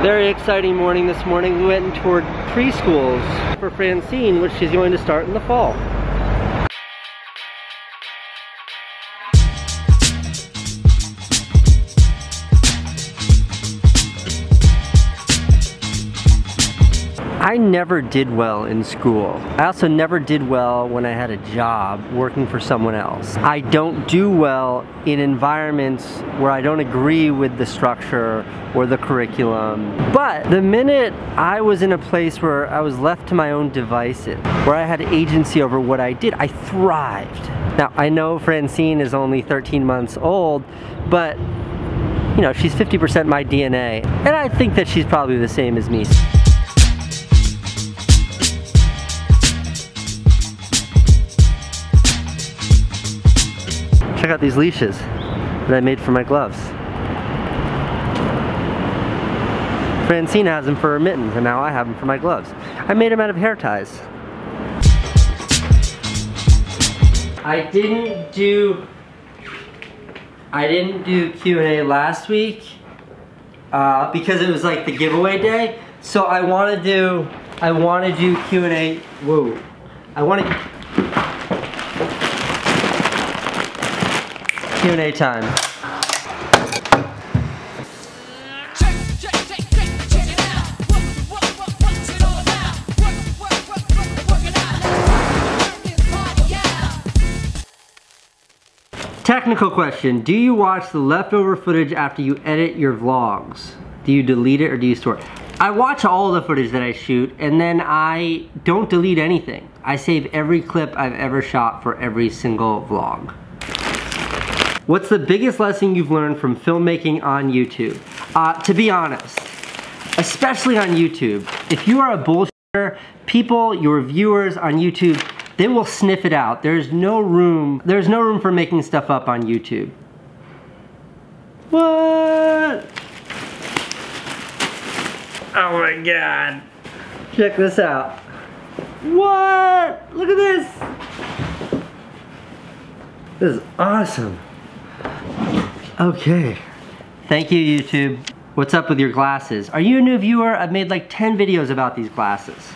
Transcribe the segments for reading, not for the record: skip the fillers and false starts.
Very exciting morning this morning. We went and toured preschools for Francine, which she's going to start in the fall. I never did well in school. I also never did well when I had a job working for someone else. I don't do well in environments where I don't agree with the structure or the curriculum. But the minute I was in a place where I was left to my own devices, where I had agency over what I did, I thrived. Now, I know Francine is only 13 months old, but you know, she's 50% my DNA. And I think that she's probably the same as me. Check out these leashes that I made for my gloves. Francine has them for her mittens, and now I have them for my gloves. I made them out of hair ties. I didn't do Q&A last week because it was like the giveaway day. So I want to do Q&A. Whoa! Q&A time. Technical question, do you watch the leftover footage after you edit your vlogs? Do you delete it or do you store it? I watch all the footage that I shoot and then I don't delete anything. I save every clip I've ever shot for every single vlog. What's the biggest lesson you've learned from filmmaking on YouTube? To be honest, especially on YouTube, if you are a bullshitter, people, your viewers on YouTube, they will sniff it out. There's no room for making stuff up on YouTube. What? Oh my God. Check this out. What? Look at this. This is awesome. Okay. Thank you, YouTube. What's up with your glasses? Are you a new viewer? I've made like 10 videos about these glasses.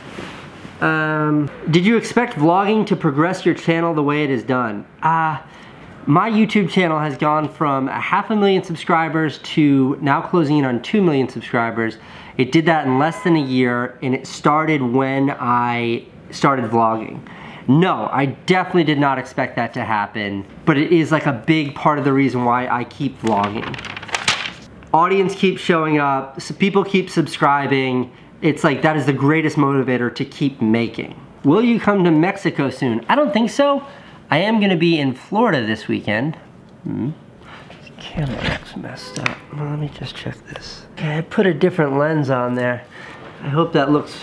Did you expect vlogging to progress your channel the way it is done? My YouTube channel has gone from 500,000 subscribers to now closing in on 2 million subscribers. It did that in less than a year, and it started when I started vlogging. No, I definitely did not expect that to happen, but it is like a big part of the reason why I keep vlogging. Audience keeps showing up, so people keep subscribing. It's like that is the greatest motivator to keep making. Will you come to Mexico soon? I don't think so. I am gonna be in Florida this weekend. The camera looks messed up. Well, let me just check this. Okay, I put a different lens on there. I hope that looks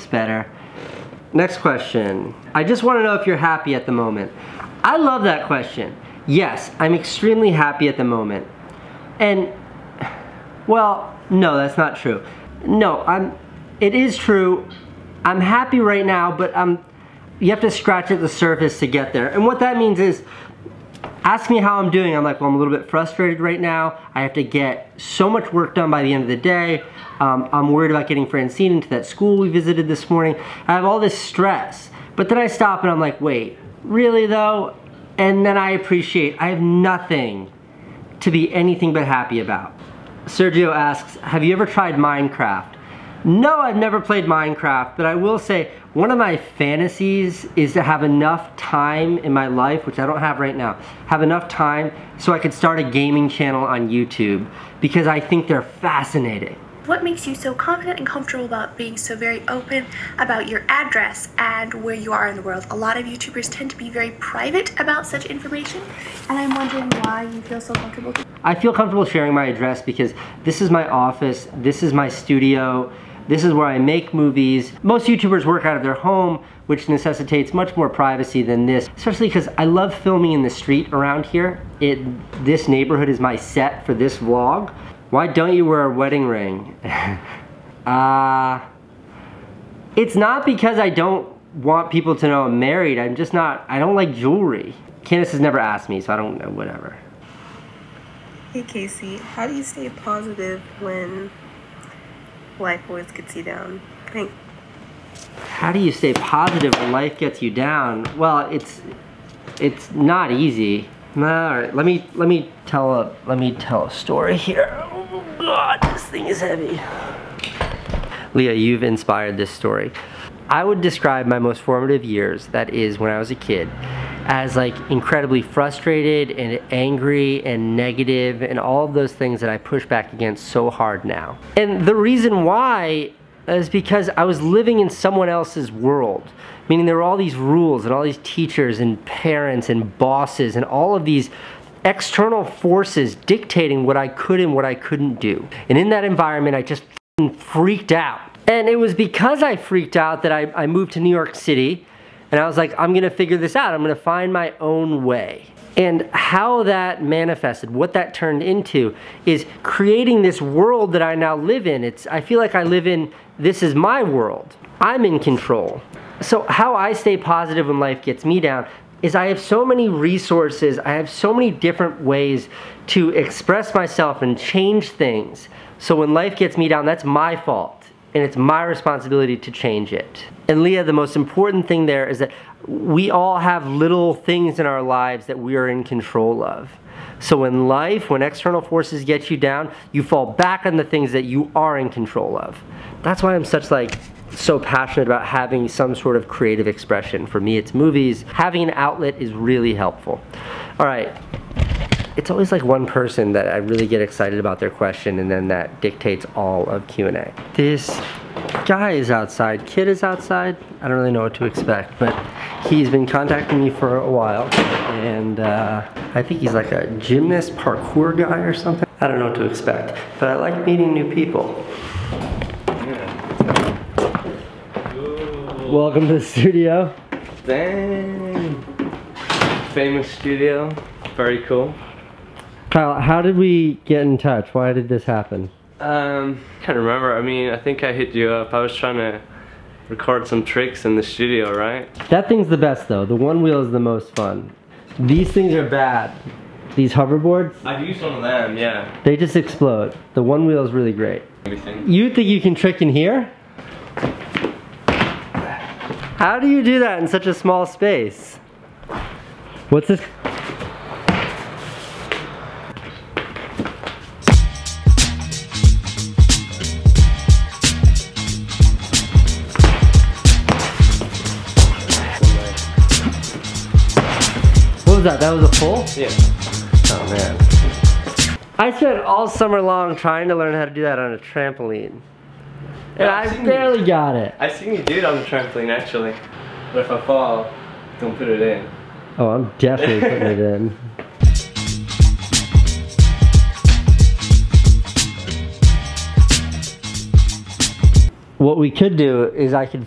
better. Next question. I just want to know if you're happy at the moment. I love that question. Yes, I'm extremely happy at the moment. And, well, no, that's not true. No, it is true. I'm happy right now, but you have to scratch at the surface to get there. And what that means is, ask me how I'm doing. I'm like, well, I'm a little bit frustrated right now. I have to get so much work done by the end of the day. I'm worried about getting Francine into that school we visited this morning. I have all this stress. But then I stop and I'm like, wait, really though? And then I appreciate, I have nothing to be anything but happy about. Sergio asks, have you ever tried Minecraft? No, I've never played Minecraft, but I will say one of my fantasies is to have enough time in my life, which I don't have right now, have enough time so I could start a gaming channel on YouTube because I think they're fascinating. What makes you so confident and comfortable about being so very open about your address and where you are in the world? A lot of YouTubers tend to be very private about such information, and I'm wondering why you feel so comfortable. I feel comfortable sharing my address because this is my office, this is my studio, this is where I make movies. Most YouTubers work out of their home, which necessitates much more privacy than this, especially because I love filming in the street around here. This neighborhood is my set for this vlog. Why don't you wear a wedding ring? It's not because I don't want people to know I'm married. I'm just not, I don't like jewelry. Candace has never asked me, so I don't know, whatever. Hey Casey, how do you stay positive when life always gets you down? Thanks. How do you stay positive when life gets you down? Well, it's not easy. All right, let me tell a story here. Oh God, this thing is heavy. Leah, you've inspired this story. I would describe my most formative years, that is when I was a kid, as like incredibly frustrated and angry and negative and all of those things that I push back against so hard now. And the reason why is because I was living in someone else's world. Meaning there were all these rules and all these teachers and parents and bosses and all of these external forces dictating what I could and what I couldn't do. And in that environment, I just freaked out. And it was because I freaked out that I moved to New York City. And I was like, I'm gonna figure this out. I'm gonna find my own way. And how that manifested, what that turned into, is creating this world that I now live in. I feel like I live in, this is my world. I'm in control. So how I stay positive when life gets me down is I have so many resources, I have so many different ways to express myself and change things. So when life gets me down, that's my fault. And it's my responsibility to change it. And Leah, the most important thing there is that we all have little things in our lives that we are in control of. So in life, when external forces get you down, you fall back on the things that you are in control of. That's why I'm so passionate about having some sort of creative expression. For me, it's movies. Having an outlet is really helpful. All right. It's always like one person that I really get excited about their question, and then that dictates all of Q&A. This guy is outside, kid is outside. I don't really know what to expect, but he's been contacting me for a while, and I think he's like a gymnast, parkour guy or something. I don't know what to expect, but I like meeting new people. Welcome to the studio. Dang. Famous studio, very cool. Kyle, how did we get in touch? Why did this happen? Can't remember. I mean, I think I hit you up. I was trying to record some tricks in the studio, right? That thing's the best though. The one wheel is the most fun. These things are bad. These hoverboards. I've used one of them, yeah. They just explode. The one wheel is really great. You think you can trick in here? How do you do that in such a small space? What's this? That was a full? Yeah. Oh man. I spent all summer long trying to learn how to do that on a trampoline. And I barely got it. I've seen you do it on the trampoline actually. But if I fall, don't put it in. Oh, I'm definitely putting it in. What we could do is I could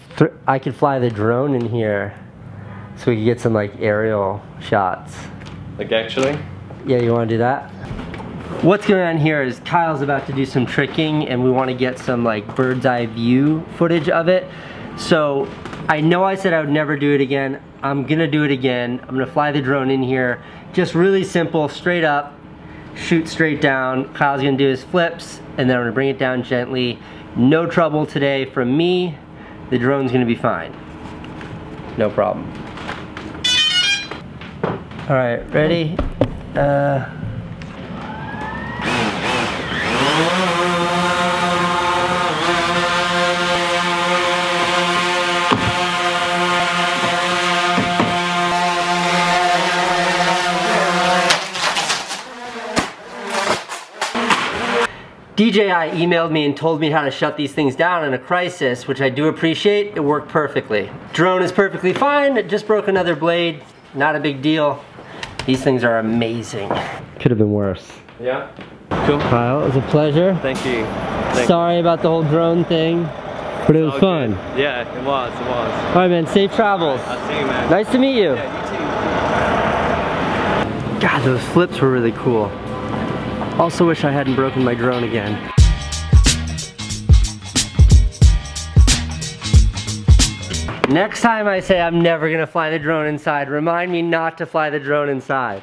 fly the drone in here. So we could get some like aerial shots. Like actually? Yeah, you want to do that? What's going on here is Kyle's about to do some tricking and we want to get some like bird's eye view footage of it. So I know I said I would never do it again. I'm gonna do it again. I'm gonna fly the drone in here. Just really simple, straight up, shoot straight down. Kyle's gonna do his flips and then I'm gonna bring it down gently. No trouble today from me. The drone's gonna be fine. No problem. All right, ready? DJI emailed me and told me how to shut these things down in a crisis, which I do appreciate. It worked perfectly. Drone is perfectly fine. It just broke another blade. Not a big deal. These things are amazing. Could have been worse. Yeah. Cool. Kyle, it was a pleasure. Thank you. Sorry about the whole drone thing, but it was fun. Good. Yeah, it was. All right, man. Safe travels. Right, I'll see you, man. Nice to meet you. Yeah, you too. God, those flips were really cool. Also wish I hadn't broken my drone again. Next time I say I'm never gonna fly the drone inside, remind me not to fly the drone inside.